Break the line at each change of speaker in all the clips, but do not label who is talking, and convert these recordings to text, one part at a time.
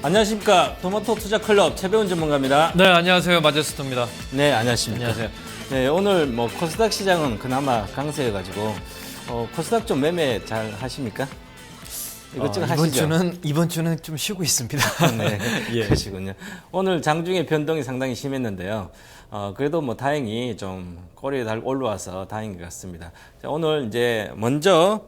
안녕하십니까. 토마토 투자 클럽 최배운 전문가입니다.
네, 안녕하세요. 마제스토입니다.
네, 안녕하십니까.
안녕하세요.
네, 오늘 코스닥 시장은 그나마 강세여가지고 코스닥 좀 매매 잘 하십니까? 이것저것 하시죠?
이번 주는 좀 쉬고 있습니다.
네,
예.
그러시군요. 오늘 장중에 변동이 상당히 심했는데요. 그래도 다행히 좀 꼬리에 달 올라와서 다행인 것 같습니다. 자, 오늘 이제 먼저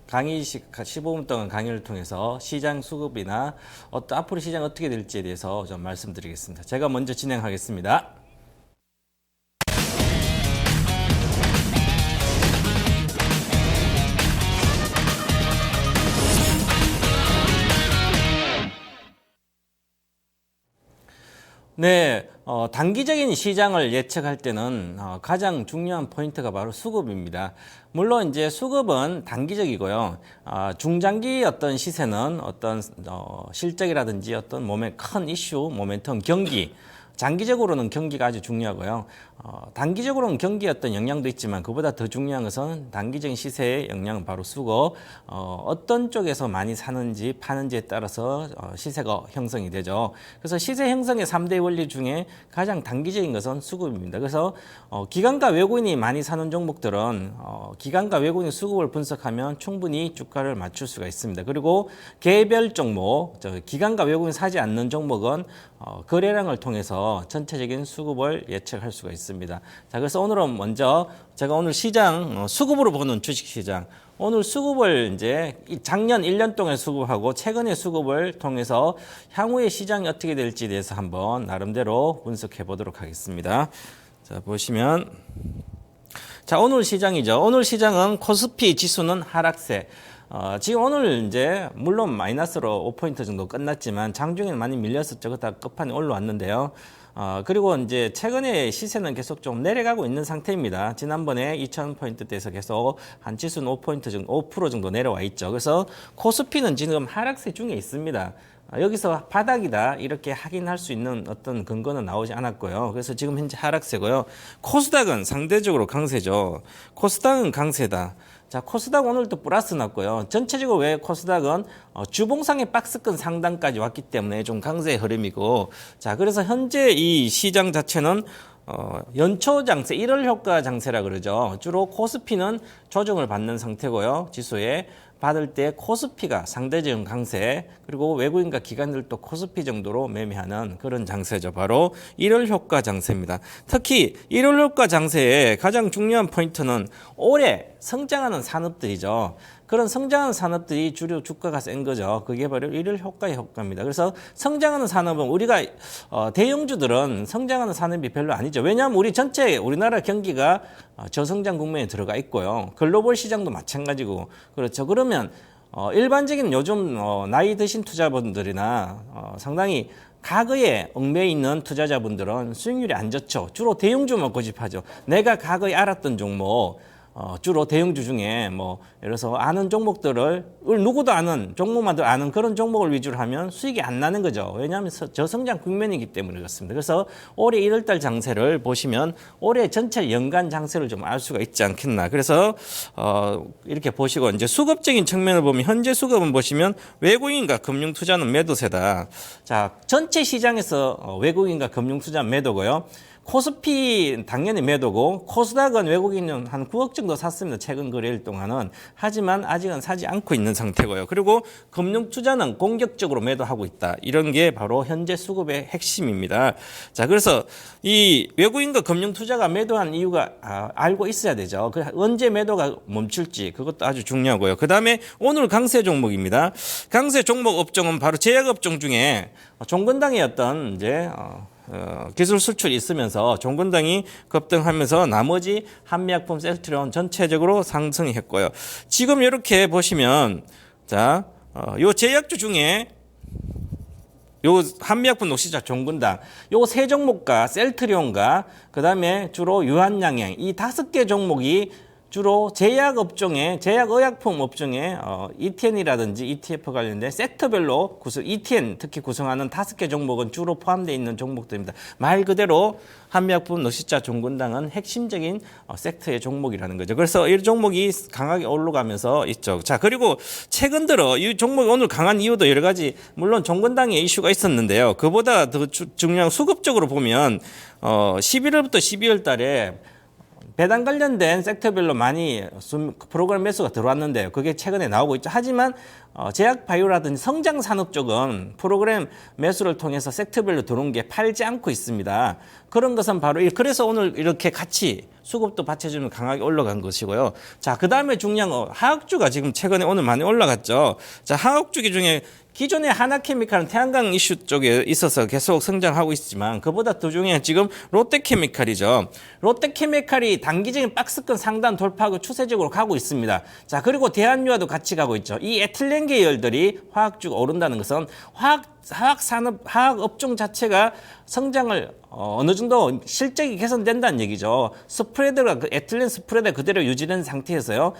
강의 15분 동안 강의를 통해서 시장 수급이나 앞으로 시장 어떻게 될지에 대해서 좀 말씀드리겠습니다. 제가 먼저 진행하겠습니다. 네, 단기적인 시장을 예측할 때는 가장 중요한 포인트가 바로 수급입니다. 물론 이제 수급은 단기적이고요. 중장기 어떤 시세는 어떤 실적이라든지 어떤 큰 이슈, 모멘텀, 경기, 장기적으로는 경기가 아주 중요하고요. 단기적으로는 경기의 어떤 영향도 있지만 그보다 더 중요한 것은 단기적인 시세의 영향은 바로 수급, 어떤 쪽에서 많이 사는지 파는지에 따라서 시세가 형성이 되죠. 그래서 시세 형성의 3대 원리 중에 가장 단기적인 것은 수급입니다. 그래서 기관과 외국인이 많이 사는 종목들은 기관과 외국인 수급을 분석하면 충분히 주가를 맞출 수가 있습니다. 그리고 개별 종목, 기관과 외국인 사지 않는 종목은 거래량을 통해서 전체적인 수급을 예측할 수가 있습니다. 자, 그래서 오늘은 먼저 제가 오늘 시장 수급으로 보는 주식시장, 오늘 수급을 이제 작년 1년 동안 수급하고 최근의 수급을 통해서 향후의 시장이 어떻게 될지에 대해서 한번 나름대로 분석해 보도록 하겠습니다. 자, 보시면 자, 오늘 시장이죠. 오늘 시장은 코스피 지수는 하락세. 지금 오늘 이제 물론 마이너스로 5포인트 정도 끝났지만 장중에는 많이 밀렸었죠. 그러다 끝판에 올라왔는데요. 그리고 이제 최근에 시세는 계속 좀 내려가고 있는 상태입니다. 지난번에 2000포인트대에서 계속 한 지수는 5포인트 정도, 5% 정도 내려와 있죠. 그래서 코스피는 지금 하락세 중에 있습니다. 여기서 바닥이다 이렇게 확인할 수 있는 어떤 근거는 나오지 않았고요. 그래서 지금 현재 하락세고요. 코스닥은 상대적으로 강세죠. 코스닥은 강세다. 자, 코스닥 오늘도 플러스 났고요. 전체적으로 왜 코스닥은 주봉상의 박스권 상단까지 왔기 때문에 좀 강세의 흐름이고, 자, 그래서 현재 이 시장 자체는 연초 장세, 1월 효과 장세라 그러죠. 주로 코스피는 조정을 받는 상태고요. 지수에 받을 때 코스피가 상대적인 강세, 그리고 외국인과 기관들도 코스피 정도로 매매하는 그런 장세죠. 바로 1월 효과 장세입니다. 특히 1월 효과 장세의 가장 중요한 포인트는 올해 성장하는 산업들이죠. 그런 성장하는 산업들이 주로 주가가 센 거죠. 그게 바로 1월 효과의 효과입니다. 그래서 성장하는 산업은 우리가 대형주들은 성장하는 산업이 별로 아니죠. 왜냐하면 우리 전체 우리나라 경기가 저성장 국면에 들어가 있고요. 글로벌 시장도 마찬가지고 그렇죠. 그러면 일반적인 요즘 나이 드신 투자분들이나 상당히 과거에 얽매여 있는 투자자분들은 수익률이 안 좋죠. 주로 대형주만 고집하죠. 내가 과거에 알았던 종목, 주로 대형주 중에 예를 들어서 아는 종목들을 누구도 아는 종목만도 아는 그런 종목을 위주로 하면 수익이 안 나는 거죠. 왜냐하면 저성장 국면이기 때문에 그렇습니다. 그래서 올해 1월달 장세를 보시면 올해 전체 연간 장세를 좀 알 수가 있지 않겠나. 그래서 이렇게 보시고 이제 수급적인 측면을 보면 현재 수급은 보시면 외국인과 금융투자는 매도세다. 자, 전체 시장에서 외국인과 금융투자 매도고요. 코스피 당연히 매도고 코스닥은 외국인은 한 9억 정도 샀습니다. 최근 거래일 동안은. 하지만 아직은 사지 않고 있는 상태고요. 그리고 금융투자는 공격적으로 매도하고 있다. 이런 게 바로 현재 수급의 핵심입니다. 자, 그래서 이 외국인과 금융투자가 매도한 이유가 알고 있어야 되죠. 언제 매도가 멈출지 그것도 아주 중요하고요. 그 다음에 오늘 강세 종목입니다. 강세 종목 업종은 바로 제약업종 중에 종근당의 어떤 이제 기술 수출이 있으면서 종근당이 급등하면서 나머지 한미약품, 셀트리온 전체적으로 상승이 했고요. 지금 이렇게 보시면 자, 요 제약주 중에 요 한미약품, 녹시자, 종근당 요 세 종목과 셀트리온과 그다음에 주로 유한양행 이 5개 종목이 주로 제약 업종에, 제약의약품 업종에 ETN이라든지 ETF 관련된 섹터별로 ETN 특히 구성하는 5개 종목은 주로 포함되어 있는 종목들입니다. 말 그대로 한미약품, 낚시자, 종근당은 핵심적인 섹터의 종목이라는 거죠. 그래서 이 종목이 강하게 올라가면서 있죠. 자, 그리고 최근 들어 이 종목이 오늘 강한 이유도 여러 가지, 물론 종근당의 이슈가 있었는데요. 그보다 더 중요한 수급적으로 보면 11월부터 12월 달에 배당 관련된 섹터별로 많이 프로그램 매수가 들어왔는데요. 그게 최근에 나오고 있죠. 하지만 제약 바이오라든지 성장 산업 쪽은 프로그램 매수를 통해서 섹터별로 들어온 게 팔지 않고 있습니다. 그런 것은 바로 그래서 오늘 이렇게 같이 수급도 받쳐주면 강하게 올라간 것이고요. 자, 그 다음에 중요한 거 화학주가 지금 최근에 오늘 많이 올라갔죠. 자, 화학주기 중에 기존의 하나케미칼은 태양광 이슈 쪽에 있어서 계속 성장하고 있지만 그보다 더 중요한 지금 롯데케미칼이죠. 롯데케미칼이 단기적인 박스권 상단 돌파하고 추세적으로 가고 있습니다. 자, 그리고 대한유화도 같이 가고 있죠. 이 에틸렌 계열들이 화학주가 오른다는 것은 화학 업종 자체가 성장을 어느 정도 실적이 개선된다는 얘기죠. 스프레드가 에틸렌 스프레드 그대로 유지된 상태에서요.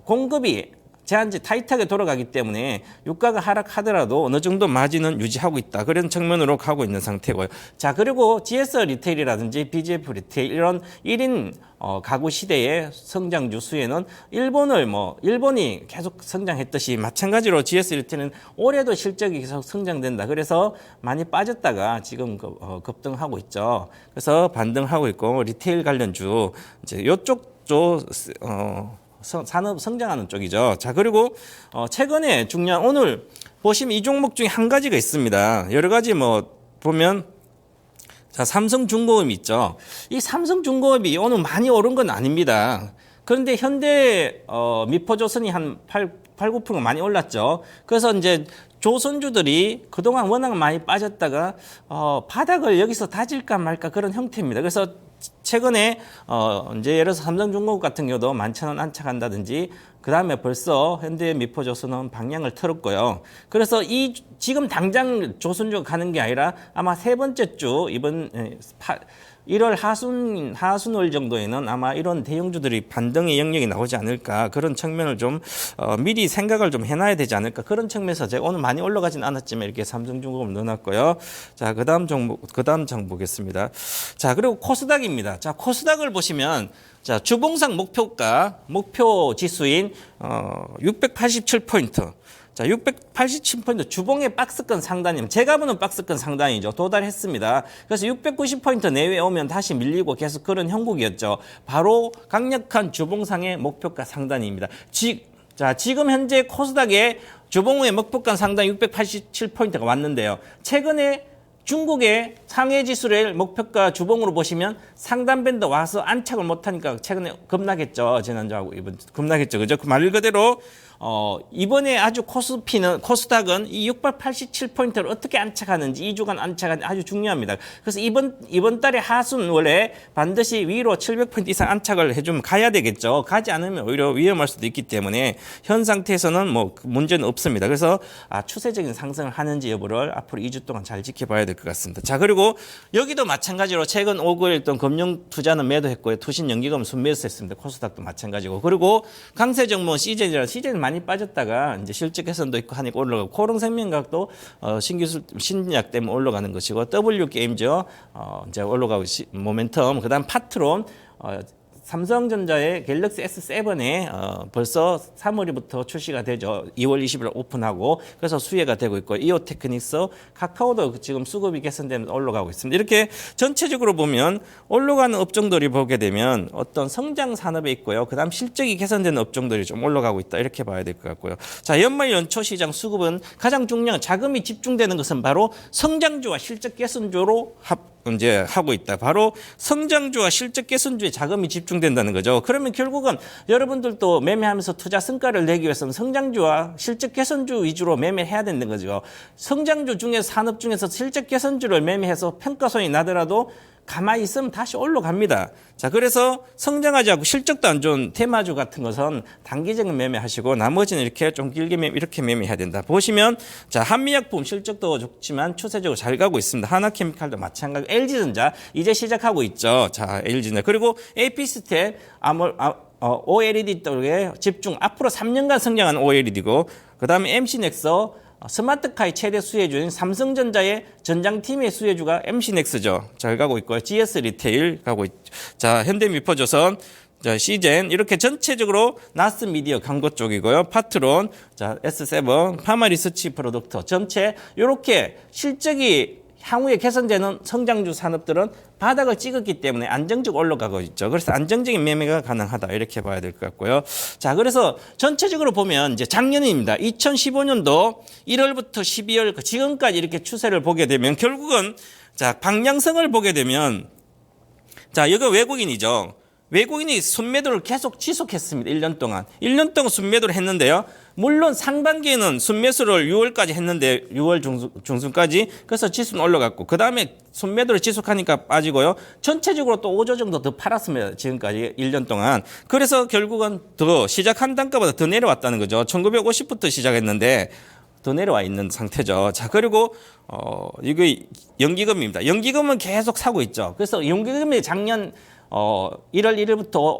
공급이 제한지 타이트하게 돌아가기 때문에 유가가 하락하더라도 어느 정도 마진은 유지하고 있다. 그런 측면으로 가고 있는 상태고요. 자, 그리고 GS 리테일이라든지 BGF 리테일 이런 1인 가구 시대의 성장주 수에는 일본이 계속 성장했듯이 마찬가지로 GS 리테일은 올해도 실적이 계속 성장된다. 그래서 많이 빠졌다가 지금 급등하고 있죠. 그래서 반등하고 있고 리테일 관련주 이제 이쪽도 산업 성장하는 쪽이죠. 자, 그리고 최근에 중요한 오늘 보시면 이 종목 중에 한 가지가 있습니다. 여러 가지 보면 자, 삼성중공업이 있죠. 이 삼성중공업이 오늘 많이 오른 건 아닙니다. 그런데 현대 미포조선이 한 8~9% 많이 올랐죠. 그래서 이제 조선주들이 그동안 워낙 많이 빠졌다가 바닥을 여기서 다질까 말까 그런 형태입니다. 그래서 최근에 이제 예를 들어서 삼성중공업 같은 경우도 11,000원 안착한다든지 그 다음에 벌써 현대 미포조선은 방향을 틀었고요. 그래서 지금 당장 조선주가 가는 게 아니라 아마 세 번째 주 이번 1월 하순월 정도에는 아마 이런 대형주들이 반등의 영역이 나오지 않을까 그런 측면을 좀 미리 생각을 좀 해놔야 되지 않을까 그런 측면에서 제가 오늘 많이 올라가진 않았지만 이렇게 삼성중공업 넣어놨고요. 자, 그다음 장 보겠습니다. 자, 그리고 코스닥입니다. 자, 코스닥을 보시면 자, 주봉상 목표 지수인 687포인트. 자, 687포인트 주봉의 박스권 상단이면 제가 보는 박스권 상단이죠. 도달했습니다. 그래서 690포인트 내외에 오면 다시 밀리고 계속 그런 형국이었죠. 바로 강력한 주봉상의 목표가 상단입니다. 지금 현재 코스닥의 주봉의 목표가 상단 687포인트가 왔는데요. 최근에 중국의 상해 지수를 목표가 주봉으로 보시면 상단 밴드 와서 안착을 못하니까 최근에 급락했죠. 지난주하고 이번 급락했죠. 그죠? 그 말 그대로 이번에 아주 코스닥은 이 687포인트를 어떻게 안착하는지 2주간 안착하는지 아주 중요합니다. 그래서 이번 달에 하순월에 반드시 위로 700포인트 이상 안착을 해주면 가야 되겠죠. 가지 않으면 오히려 위험할 수도 있기 때문에 현 상태에서는 문제는 없습니다. 그래서 추세적인 상승을 하는지 여부를 앞으로 2주 동안 잘 지켜봐야 될 것 같습니다. 자, 그리고 여기도 마찬가지로 최근 5개월 동안 금융 투자는 매도했고요. 투신 연기금 순매수했습니다. 코스닥도 마찬가지고. 그리고 강세정모 CJ는 많이 빠졌다가 이제 실적 개선도 있고 하니까 올라가고 코롱생명과학도 신약 때문에 올라가는 것이고 W게임즈 이제 올라가고 모멘텀 그다음 파트론 삼성전자의 갤럭시 S7에 벌써 3월부터 출시가 되죠. 2월 20일 오픈하고 그래서 수혜가 되고 있고 이오테크닉스, 카카오도 지금 수급이 개선되면서 올라가고 있습니다. 이렇게 전체적으로 보면 올라가는 업종들이 보게 되면 어떤 성장 산업에 있고요. 그다음 실적이 개선되는 업종들이 좀 올라가고 있다. 이렇게 봐야 될 것 같고요. 자, 연말 연초 시장 수급은 가장 중요한 자금이 집중되는 것은 바로 성장주와 실적 개선주로 이제 하고 있다. 바로 성장주와 실적 개선주에 자금이 집중된다는 거죠. 그러면 결국은 여러분들도 매매하면서 투자 성과를 내기 위해서는 성장주와 실적 개선주 위주로 매매해야 되는 거죠. 성장주 중에서 산업 중에서 실적 개선주를 매매해서 평가손이 나더라도 가만히 있으면 다시 올라갑니다. 자, 그래서 성장하지 않고 실적도 안 좋은 테마주 같은 것은 단기적인 매매하시고 나머지는 이렇게 좀 길게 이렇게 매매해야 된다. 보시면 자, 한미약품 실적도 좋지만 추세적으로 잘 가고 있습니다. 하나케미칼도 마찬가지. LG전자 이제 시작하고 있죠. 자, LG전자 그리고 AP스텔 OLED 쪽에 집중, 앞으로 3년간 성장한 OLED고, 그 다음에 MC넥서, 스마트카의 최대 수혜주인 삼성전자의 전장팀의 수혜주가 MC넥스죠. 잘 가고 있고요. GS 리테일 가고 있죠. 자, 현대미포조선, 자, 시젠, 이렇게 전체적으로 나스미디어 광고 쪽이고요. 파트론, 자, S7, 파마리서치 프로덕트 전체 이렇게 실적이 향후에 개선되는 성장주 산업들은 바닥을 찍었기 때문에 안정적으로 올라가고 있죠. 그래서 안정적인 매매가 가능하다 이렇게 봐야 될 것 같고요. 자, 그래서 전체적으로 보면 이제 작년입니다. 2015년도 1월부터 12월 지금까지 이렇게 추세를 보게 되면 결국은 자, 방향성을 보게 되면 자, 여기 외국인이죠. 외국인이 순매도를 계속 지속했습니다. 1년 동안. 1년 동안 순매도를 했는데요. 물론 상반기에는 순매수를 6월까지 했는데 6월 중순까지 그래서 지수는 올라갔고 그 다음에 순매도를 지속하니까 빠지고요. 전체적으로 또 5조 정도 더 팔았습니다. 지금까지 1년 동안. 그래서 결국은 더 시작한 단가보다 더 내려왔다는 거죠. 1950부터 시작했는데 더 내려와 있는 상태죠. 자, 그리고 이게 연기금입니다. 연기금은 계속 사고 있죠. 그래서 연기금이 작년 1월 1일부터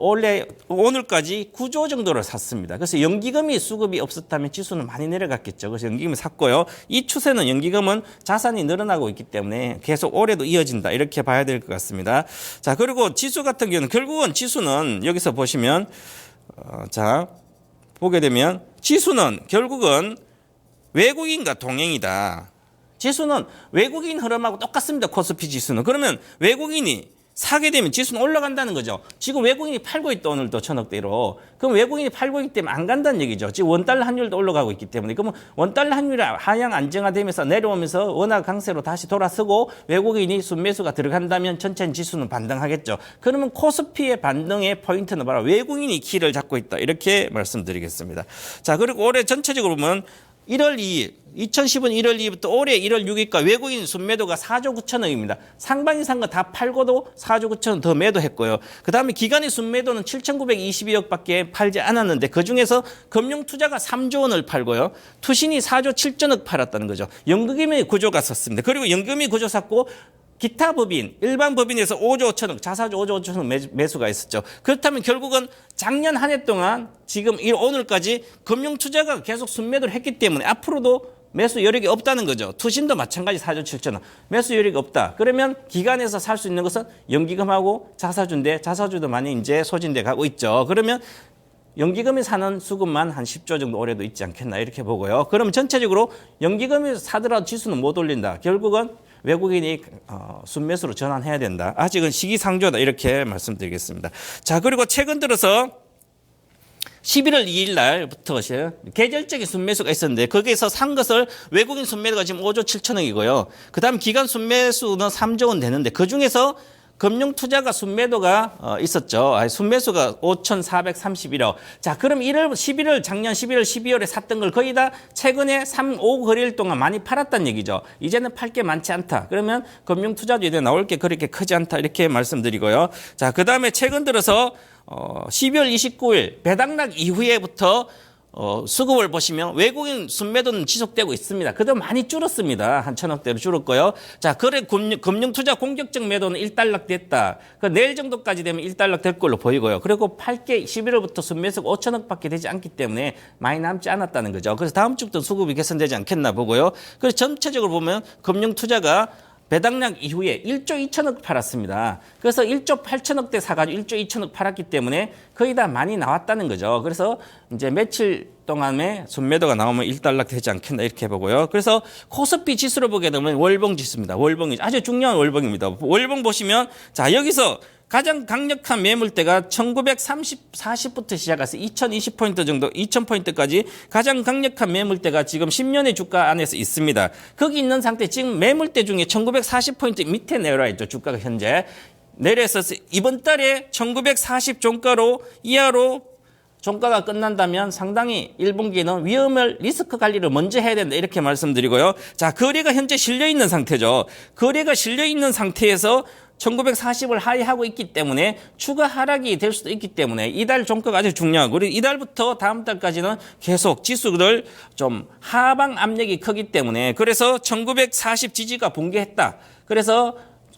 오늘까지 9조 정도를 샀습니다. 그래서 연기금이 수급이 없었다면 지수는 많이 내려갔겠죠. 그래서 연기금을 샀고요. 이 추세는 연기금은 자산이 늘어나고 있기 때문에 계속 올해도 이어진다. 이렇게 봐야 될 것 같습니다. 자, 그리고 지수 같은 경우는 결국은 지수는 여기서 보시면 자, 보게 되면 지수는 결국은 외국인과 동행이다. 지수는 외국인 흐름하고 똑같습니다. 코스피 지수는. 그러면 외국인이 사게 되면 지수는 올라간다는 거죠. 지금 외국인이 팔고 있다, 오늘도 천억대로. 그럼 외국인이 팔고 있기 때문에 안 간다는 얘기죠. 지금 원달러 환율도 올라가고 있기 때문에. 그러면 원달러 환율이 하향 안정화되면서 내려오면서 원화 강세로 다시 돌아서고 외국인이 순매수가 들어간다면 전체 지수는 반등하겠죠. 그러면 코스피의 반등의 포인트는 바로 외국인이 키를 잡고 있다. 이렇게 말씀드리겠습니다. 자, 그리고 올해 전체적으로 보면 1월 2일, 2010년 1월 2일부터 올해 1월 6일까지 외국인 순매도가 4조 9천억입니다. 상반기 산 거 다 팔고도 4조 9천억 더 매도했고요. 그 다음에 기간의 순매도는 7,922억밖에 팔지 않았는데 그중에서 금융투자가 3조 원을 팔고요. 투신이 4조 7천억 팔았다는 거죠. 연금의 구조가 섰습니다. 그리고 연금이 구조 샀고 기타 법인, 일반 법인에서 5조 5천억, 자사주 5조 5천억 매수가 있었죠. 그렇다면 결국은 작년 한 해 동안 지금 오늘까지 금융투자가 계속 순매도를 했기 때문에 앞으로도 매수 여력이 없다는 거죠. 투신도 마찬가지 4조 7천억. 매수 여력이 없다. 그러면 기관에서 살 수 있는 것은 연기금하고 자사주인데 자사주도 많이 이제 소진돼 가고 있죠. 그러면 연기금이 사는 수급만 한 10조 정도 올해도 있지 않겠나 이렇게 보고요. 그러면 전체적으로 연기금이 사더라도 지수는 못 올린다. 결국은 외국인이 순매수로 전환해야 된다. 아직은 시기상조다 이렇게 말씀드리겠습니다. 자, 그리고 최근 들어서 11월 2일 날부터 계절적인 순매수가 있었는데 거기에서 산 것을 외국인 순매도가 지금 5조 7천억이고요. 그 다음 기간 순매수는 3조 원 되는데 그중에서 금융투자가 순매도가 있었죠. 순매수가 5,431억. 자, 그럼 11월, 작년 11월, 12월에 샀던 걸 거의 다 최근에 3, 5 거래일 동안 많이 팔았다는 얘기죠. 이제는 팔 게 많지 않다. 그러면 금융투자도 이제 나올 게 그렇게 크지 않다. 이렇게 말씀드리고요. 자, 그 다음에 최근 들어서 12월 29일 배당락 이후에부터 수급을 보시면 외국인 순매도는 지속되고 있습니다. 그동안 많이 줄었습니다. 한 1,000억대로 줄었고요. 자, 그래 금융투자 공격적 매도는 일단락됐다. 내일 정도까지 되면 일단락 될 걸로 보이고요. 그리고 8개 11월부터 순매수가 5천억밖에 되지 않기 때문에 많이 남지 않았다는 거죠. 그래서 다음 주부터 수급이 개선되지 않겠나 보고요. 그래서 전체적으로 보면 금융투자가 배당락 이후에 1조 2천억 팔았습니다. 그래서 1조 8천억대 사가지고 1조 2천억 팔았기 때문에 거의 다 많이 나왔다는 거죠. 그래서 이제 며칠 동안에 순매도가 나오면 일단락 되지 않겠나 이렇게 보고요. 그래서 코스피 지수를 보게 되면 월봉 지수입니다. 월봉이 아주 중요한 월봉입니다. 월봉 보시면 자, 여기서 가장 강력한 매물대가 1940부터 시작해서 2020포인트 정도, 2000포인트까지 가장 강력한 매물대가 지금 10년의 주가 안에서 있습니다. 거기 있는 상태 지금 매물대 중에 1940포인트 밑에 내려와 있죠. 주가가 현재. 내려서 이번 달에 1940 종가로 이하로 종가가 끝난다면 상당히 1분기는 위험을 리스크 관리를 먼저 해야 된다 이렇게 말씀드리고요. 자, 거래가 현재 실려 있는 상태죠. 거래가 실려 있는 상태에서 1940을 하회하고 있기 때문에 추가 하락이 될 수도 있기 때문에 이달 종가가 아주 중요하고 그리고 이달부터 다음 달까지는 계속 지수를 좀 하방 압력이 크기 때문에 그래서 1940 지지가 붕괴했다. 그래서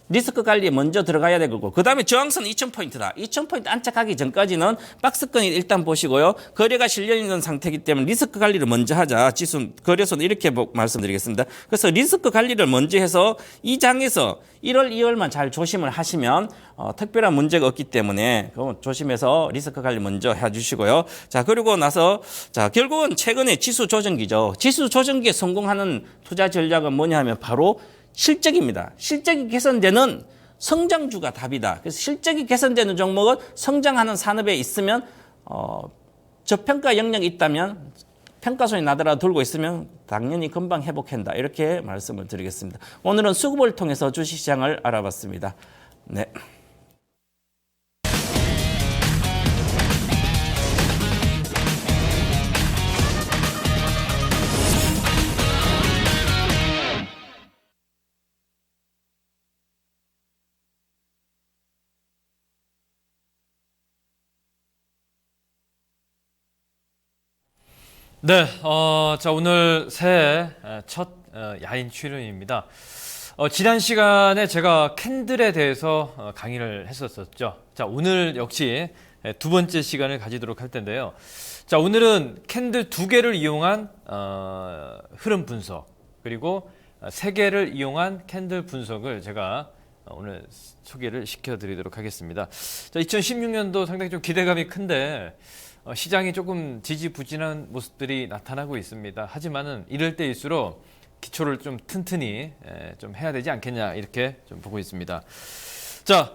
리스크 관리에 먼저 들어가야 되고 그다음에 저항선 2,000포인트다. 2,000포인트 안착하기 전까지는 박스권이 일단 보시고요. 거래가 실려 있는 상태이기 때문에 리스크 관리를 먼저 하자. 지수 거래소는 이렇게 말씀드리겠습니다. 그래서 리스크 관리를 먼저 해서 이 장에서 1월, 2월만 잘 조심을 하시면 특별한 문제가 없기 때문에 조심해서 리스크 관리 먼저 해주시고요. 자, 그리고 나서 자, 결국은 최근에 지수 조정기죠. 지수 조정기에 성공하는 투자 전략은 뭐냐 하면 바로 실적입니다. 실적이 개선되는 성장주가 답이다. 그래서 실적이 개선되는 종목은 성장하는 산업에 있으면 저평가 영역이 있다면 평가손이 나더라도 들고 있으면 당연히 금방 회복한다. 이렇게 말씀을 드리겠습니다. 오늘은 수급을 통해서 주식시장을 알아봤습니다. 네.
네, 자 오늘 새해 첫 야인 출연입니다. 지난 시간에 제가 캔들에 대해서 강의를 했었죠. 자 오늘 역시 두 번째 시간을 가지도록 할 텐데요. 자 오늘은 캔들 두 개를 이용한 흐름 분석 그리고 세 개를 이용한 캔들 분석을 제가 오늘 소개를 시켜드리도록 하겠습니다. 자 2016년도 상당히 좀 기대감이 큰데. 시장이 조금 지지부진한 모습들이 나타나고 있습니다. 하지만은 이럴 때일수록 기초를 좀 튼튼히 좀 해야 되지 않겠냐 이렇게 좀 보고 있습니다. 자,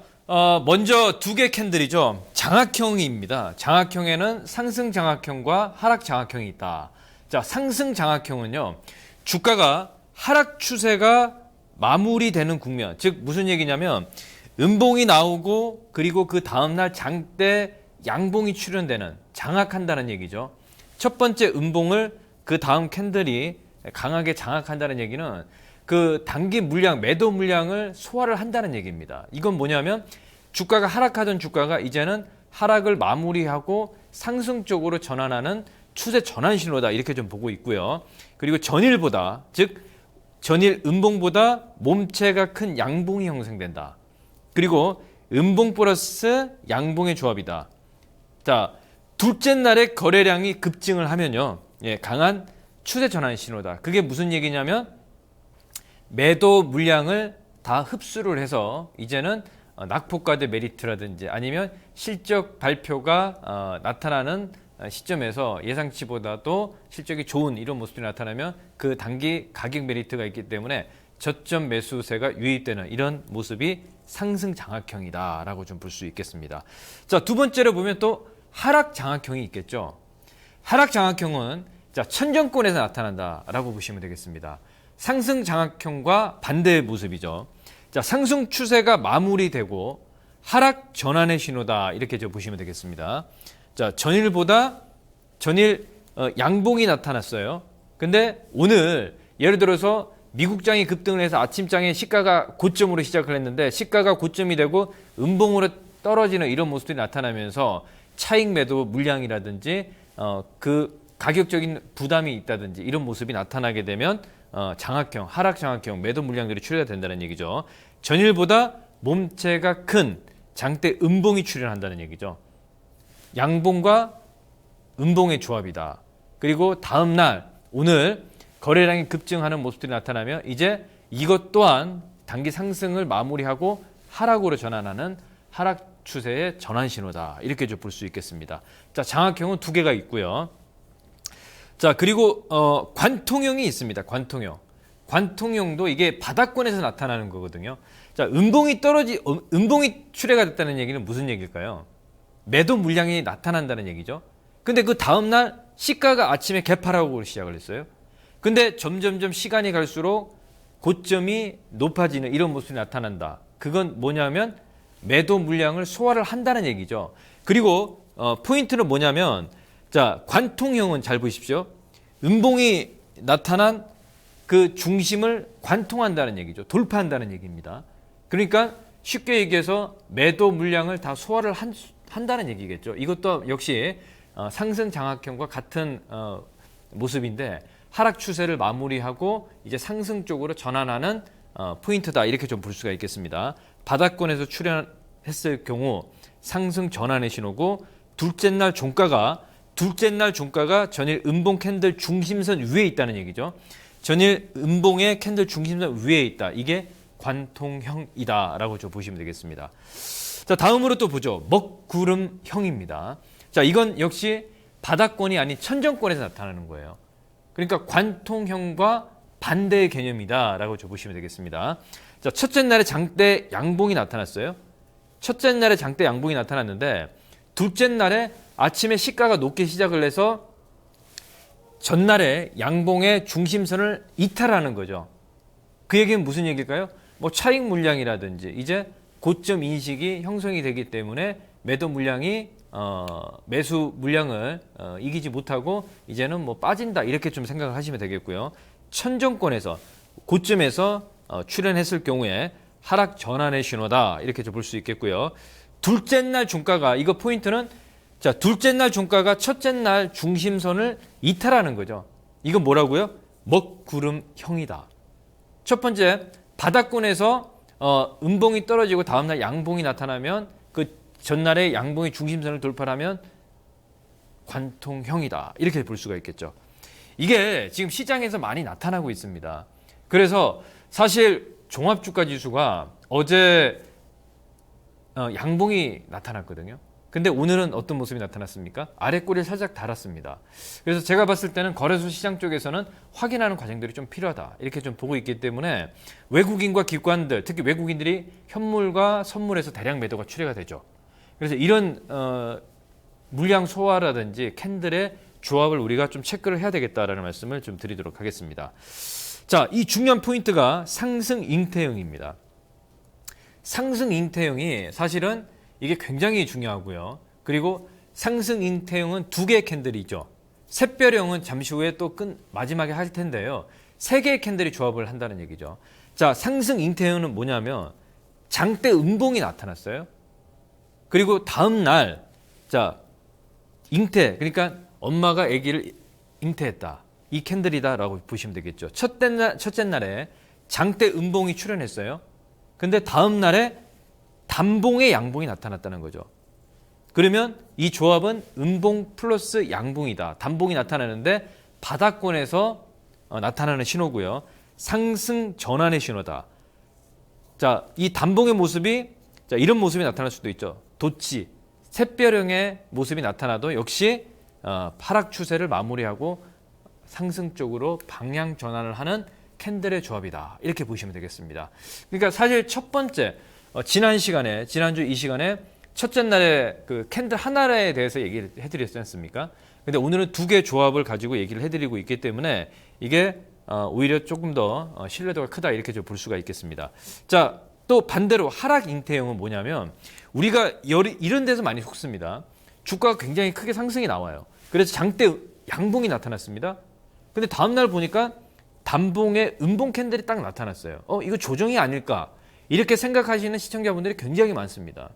먼저 두 개 캔들이죠. 장악형입니다. 장악형에는 상승 장악형과 하락 장악형이 있다. 자, 상승 장악형은요. 주가가 하락 추세가 마무리되는 국면. 즉 무슨 얘기냐면 음봉이 나오고 그리고 그 다음날 장대 양봉이 출현되는 장악한다는 얘기죠. 첫 번째 음봉을 그 다음 캔들이 강하게 장악한다는 얘기는 그 단기 물량, 매도 물량을 소화를 한다는 얘기입니다. 이건 뭐냐면 주가가 하락하던 주가가 이제는 하락을 마무리하고 상승 쪽으로 전환하는 추세 전환 신호다. 이렇게 좀 보고 있고요. 그리고 전일보다, 즉 전일 음봉보다 몸체가 큰 양봉이 형성된다. 그리고 음봉 플러스 양봉의 조합이다. 자, 둘째 날에 거래량이 급증을 하면요. 예, 강한 추세 전환 신호다. 그게 무슨 얘기냐면 매도 물량을 다 흡수를 해서 이제는 낙폭과대 메리트라든지 아니면 실적 발표가 나타나는 시점에서 예상치보다도 실적이 좋은 이런 모습이 나타나면 그 단기 가격 메리트가 있기 때문에 저점 매수세가 유입되는 이런 모습이 상승 장악형이다라고 좀 볼 수 있겠습니다. 자, 두 번째로 보면 또 하락 장악형이 있겠죠. 하락 장악형은 자, 천정권에서 나타난다라고 보시면 되겠습니다. 상승 장악형과 반대의 모습이죠. 자, 상승 추세가 마무리되고 하락 전환의 신호다 이렇게 보시면 되겠습니다. 자, 전일 양봉이 나타났어요. 근데 오늘 예를 들어서 미국장이 급등을 해서 아침장에 시가가 고점으로 시작을 했는데 시가가 고점이 되고 음봉으로 떨어지는 이런 모습들이 나타나면서 차익 매도 물량이라든지 그 가격적인 부담이 있다든지 이런 모습이 나타나게 되면 장악형, 하락 장악형 매도 물량들이 출현이 된다는 얘기죠. 전일보다 몸체가 큰 장대 음봉이 출현한다는 얘기죠. 양봉과 음봉의 조합이다. 그리고 다음 날 오늘 거래량이 급증하는 모습들이 나타나면 이제 이것 또한 단기 상승을 마무리하고 하락으로 전환하는 하락 추세의 전환 신호다. 이렇게 좀 볼 수 있겠습니다. 자, 장악형은 두 개가 있고요. 자, 그리고 관통형이 있습니다. 관통형. 관통형도 이게 바닥권에서 나타나는 거거든요. 자, 음봉이 출해가 됐다는 얘기는 무슨 얘기일까요? 매도 물량이 나타난다는 얘기죠. 근데 그 다음 날 시가가 아침에 개파라고 시작을 했어요. 근데 점점점 시간이 갈수록 고점이 높아지는 이런 모습이 나타난다. 그건 뭐냐면 매도 물량을 소화를 한다는 얘기죠. 그리고 포인트는 뭐냐면 자, 관통형은 잘 보십시오. 음봉이 나타난 그 중심을 관통한다는 얘기죠. 돌파한다는 얘기입니다. 그러니까 쉽게 얘기해서 매도 물량을 다 소화를 한다는 얘기겠죠. 이것도 역시 상승 장악형과 같은 모습인데 하락 추세를 마무리하고 이제 상승 쪽으로 전환하는 포인트다 이렇게 좀 볼 수가 있겠습니다. 바닥권에서 출현했을 경우 상승 전환의 신호고 둘째 날 종가가 전일 음봉 캔들 중심선 위에 있다는 얘기죠. 전일 음봉의 캔들 중심선 위에 있다. 이게 관통형이다라고 좀 보시면 되겠습니다. 자, 다음으로 또 보죠. 먹구름형입니다. 자, 이건 역시 바닥권이 아닌 천정권에서 나타나는 거예요. 그러니까 관통형과 반대의 개념이다라고 좀 보시면 되겠습니다. 자, 첫째 날에 장대 양봉이 나타났어요. 첫째 날에 장대 양봉이 나타났는데 둘째 날에 아침에 시가가 높게 시작을 해서 전날에 양봉의 중심선을 이탈하는 거죠. 그 얘기는 무슨 얘기일까요? 뭐 차익 물량이라든지 이제 고점 인식이 형성이 되기 때문에 매도 물량이 매수 물량을 이기지 못하고 이제는 뭐 빠진다 이렇게 좀 생각을 하시면 되겠고요. 천정권에서 고점에서 출현했을 경우에 하락 전환의 신호다 이렇게 좀 볼 수 있겠고요. 둘째 날 종가가 이거 포인트는 자, 둘째 날 종가가 첫째 날 중심선을 이탈하는 거죠. 이건 뭐라고요? 먹구름형이다. 첫 번째, 바닥권에서 음봉이 떨어지고 다음날 양봉이 나타나면 그 전날에 양봉의 중심선을 돌파하면 관통형이다. 이렇게 볼 수가 있겠죠. 이게 지금 시장에서 많이 나타나고 있습니다. 그래서 사실 종합주가 지수가 어제 양봉이 나타났거든요. 근데 오늘은 어떤 모습이 나타났습니까? 아래 꼬리를 살짝 달았습니다. 그래서 제가 봤을 때는 거래소 시장 쪽에서는 확인하는 과정들이 좀 필요하다. 이렇게 좀 보고 있기 때문에 외국인과 기관들, 특히 외국인들이 현물과 선물에서 대량 매도가 출회가 되죠. 그래서 이런 물량 소화라든지 캔들의 조합을 우리가 좀 체크를 해야 되겠다라는 말씀을 좀 드리도록 하겠습니다. 자, 이 중요한 포인트가 상승 잉태형입니다. 상승 잉태형이 사실은 이게 굉장히 중요하고요. 그리고 상승 잉태형은 두 개의 캔들이죠. 샛별형은 잠시 후에 또 마지막에 할 텐데요. 세 개의 캔들이 조합을 한다는 얘기죠. 자, 상승 잉태형은 뭐냐면 장대 음봉이 나타났어요. 그리고 다음 날, 자, 잉태, 그러니까 엄마가 아기를 잉태했다. 이 캔들이다라고 보시면 되겠죠. 첫째 날에 장대 음봉이 출현했어요. 근데 다음 날에 단봉의 양봉이 나타났다는 거죠. 그러면 이 조합은 음봉 플러스 양봉이다. 단봉이 나타나는데 바닥권에서 나타나는 신호고요. 상승 전환의 신호다. 자, 이 단봉의 모습이 자, 이런 모습이 나타날 수도 있죠. 도치, 샛별형의 모습이 나타나도 역시 하락 추세를 마무리하고 상승 쪽으로 방향 전환을 하는 캔들의 조합이다. 이렇게 보시면 되겠습니다. 그러니까 사실 첫 번째 지난주 이 시간에 첫째 날에 그 캔들 하나에 대해서 얘기를 해드렸지 않습니까? 근데 오늘은 두 개의 조합을 가지고 얘기를 해드리고 있기 때문에 이게 오히려 조금 더 신뢰도가 크다 이렇게 좀 볼 수가 있겠습니다. 자, 또 반대로 하락 잉태형은 뭐냐면 우리가 이런 데서 많이 속습니다. 주가가 굉장히 크게 상승이 나와요. 그래서 장대 양봉이 나타났습니다. 근데 다음날 보니까 단봉에 음봉 캔들이 딱 나타났어요. 이거 조정이 아닐까? 이렇게 생각하시는 시청자분들이 굉장히 많습니다.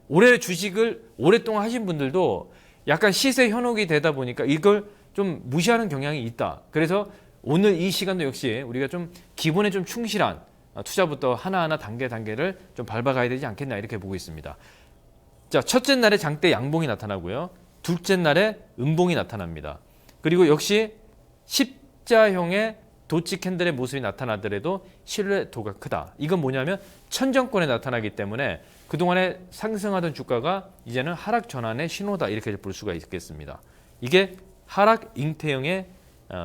올해 주식을 오랫동안 하신 분들도 약간 시세 현혹이 되다 보니까 이걸 좀 무시하는 경향이 있다. 그래서 오늘 이 시간도 역시 우리가 좀 기본에 좀 충실한 투자부터 하나하나 단계를 좀 밟아가야 되지 않겠나 이렇게 보고 있습니다. 자, 첫째 날에 장대 양봉이 나타나고요. 둘째 날에 음봉이 나타납니다. 그리고 역시 십자형의 도치 캔들의 모습이 나타나더라도 신뢰도가 크다. 이건 뭐냐면 천정권에 나타나기 때문에 그동안에 상승하던 주가가 이제는 하락 전환의 신호다. 이렇게 볼 수가 있겠습니다. 이게 하락 잉태형의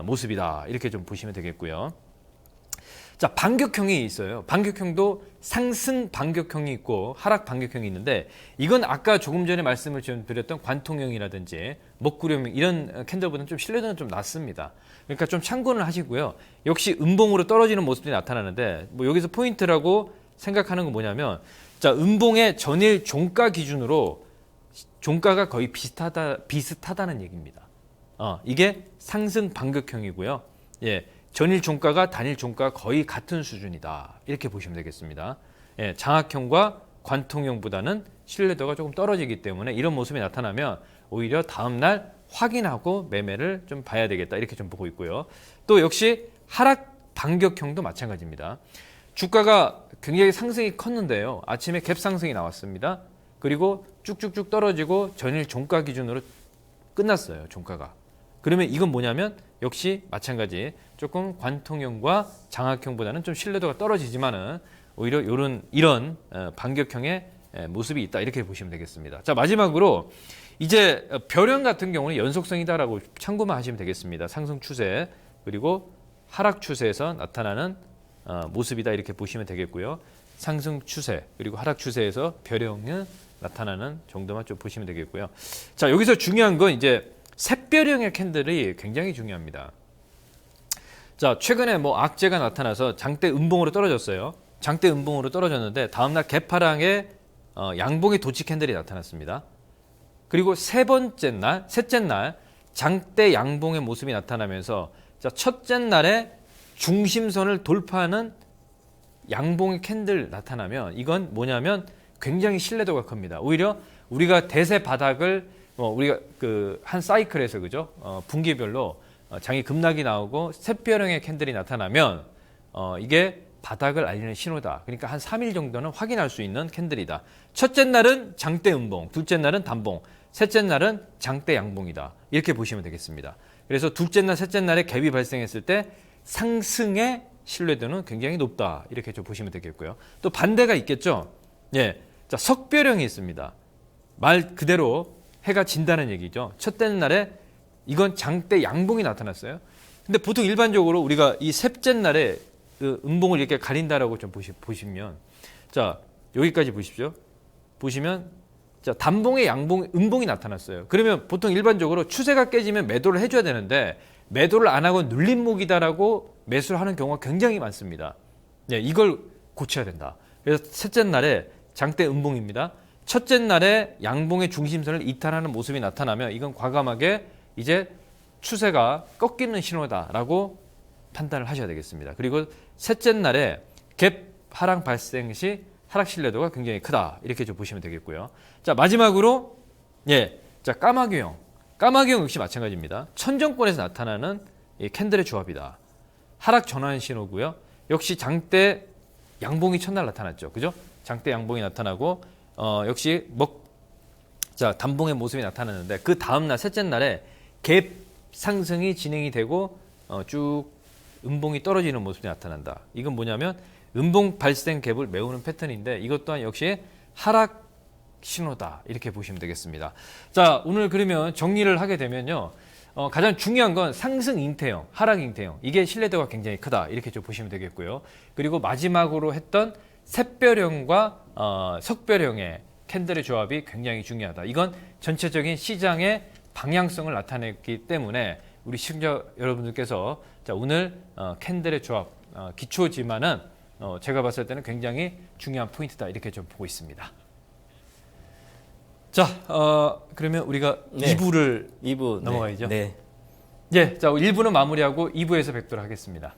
모습이다. 이렇게 좀 보시면 되겠고요. 자, 반격형이 있어요. 반격형도 상승 반격형이 있고 하락 반격형이 있는데 이건 아까 조금 전에 말씀을 좀 드렸던 관통형이라든지 먹구름형 이런 캔들보다는 좀 신뢰도는 좀 낮습니다. 그러니까 좀 참고는 하시고요. 역시 음봉으로 떨어지는 모습이 나타나는데 뭐 여기서 포인트라고 생각하는 건 뭐냐면 자, 음봉의 전일 종가 기준으로 종가가 거의 비슷하다는 얘기입니다. 이게 상승 반격형이고요. 예. 전일 종가가 단일 종가가 거의 같은 수준이다. 이렇게 보시면 되겠습니다. 예, 장악형과 관통형보다는 신뢰도가 조금 떨어지기 때문에 이런 모습이 나타나면 오히려 다음날 확인하고 매매를 좀 봐야 되겠다. 이렇게 좀 보고 있고요. 또 역시 하락 반격형도 마찬가지입니다. 주가가 굉장히 상승이 컸는데요. 아침에 갭 상승이 나왔습니다. 그리고 쭉쭉쭉 떨어지고 전일 종가 기준으로 끝났어요. 종가가. 그러면 이건 뭐냐면 역시 마찬가지 조금 관통형과 장악형보다는 좀 신뢰도가 떨어지지만은 오히려 이런 반격형의 모습이 있다 이렇게 보시면 되겠습니다. 자, 마지막으로 이제 벼령 같은 경우는 연속성이다라고 참고만 하시면 되겠습니다. 상승 추세 그리고 하락 추세에서 나타나는 모습이다 이렇게 보시면 되겠고요. 상승 추세 그리고 하락 추세에서 벼령은 나타나는 정도만 좀 보시면 되겠고요. 자, 여기서 중요한 건 이제 샛별형의 캔들이 굉장히 중요합니다. 자, 최근에 뭐 악재가 나타나서 장대 음봉으로 떨어졌어요. 장대 음봉으로 떨어졌는데 다음날 개파랑의 양봉의 도치 캔들이 나타났습니다. 그리고 셋째 날 장대 양봉의 모습이 나타나면서 자, 첫째 날에 중심선을 돌파하는 양봉의 캔들 나타나면 이건 뭐냐면 굉장히 신뢰도가 큽니다. 오히려 우리가 대세 바닥을 우리가 그 한 사이클에서 그죠? 분기별로 장이 급락이 나오고 샛별형의 캔들이 나타나면 이게 바닥을 알리는 신호다. 그러니까 한 3일 정도는 확인할 수 있는 캔들이다. 첫째 날은 장대 음봉, 둘째 날은 단봉, 셋째 날은 장대 양봉이다. 이렇게 보시면 되겠습니다. 그래서 둘째 날, 셋째 날에 갭이 발생했을 때 상승의 신뢰도는 굉장히 높다. 이렇게 좀 보시면 되겠고요. 또 반대가 있겠죠. 예, 자, 석별형이 있습니다. 말 그대로 해가 진다는 얘기죠. 첫째 날에 이건 장대 양봉이 나타났어요. 근데 보통 일반적으로 우리가 이 셋째 날에 그 음봉을 이렇게 가린다라고 좀 보시면 자, 여기까지 보십시오. 보시면 자, 단봉의 양봉, 음봉이 나타났어요. 그러면 보통 일반적으로 추세가 깨지면 매도를 해줘야 되는데 매도를 안 하고 눌림목이다라고 매수를 하는 경우가 굉장히 많습니다. 네, 이걸 고쳐야 된다. 그래서 셋째 날에 장대 음봉입니다. 첫째 날에 양봉의 중심선을 이탈하는 모습이 나타나면 이건 과감하게 이제 추세가 꺾이는 신호다라고 판단을 하셔야 되겠습니다. 그리고 셋째 날에 갭 하락 발생 시 하락 신뢰도가 굉장히 크다. 이렇게 좀 보시면 되겠고요. 자, 마지막으로 예, 자, 까마귀형. 까마귀형 역시 마찬가지입니다. 천정권에서 나타나는 이 캔들의 조합이다. 하락 전환 신호고요. 역시 장대 양봉이 첫날 나타났죠. 그죠? 장대 양봉이 나타나고 역시 자, 단봉의 모습이 나타났는데 그 다음 날 셋째 날에 갭 상승이 진행이 되고 쭉 음봉이 떨어지는 모습이 나타난다. 이건 뭐냐면 음봉 발생 갭을 메우는 패턴인데 이것 또한 역시 하락 신호다. 이렇게 보시면 되겠습니다. 자, 오늘 그러면 정리를 하게 되면요. 가장 중요한 건 상승 잉태형, 하락 잉태형. 이게 신뢰도가 굉장히 크다. 이렇게 좀 보시면 되겠고요. 그리고 마지막으로 했던 샛별형과 석별형의 캔들의 조합이 굉장히 중요하다. 이건 전체적인 시장의 방향성을 나타냈기 때문에 우리 시청자 여러분들께서 자, 오늘 캔들의 조합 기초지만은 제가 봤을 때는 굉장히 중요한 포인트다. 이렇게 좀 보고 있습니다. 자, 그러면 우리가
네.
2부를
2부
넘어가야죠.
네.
예, 자, 1부는 마무리하고 2부에서 뵙도록 하겠습니다.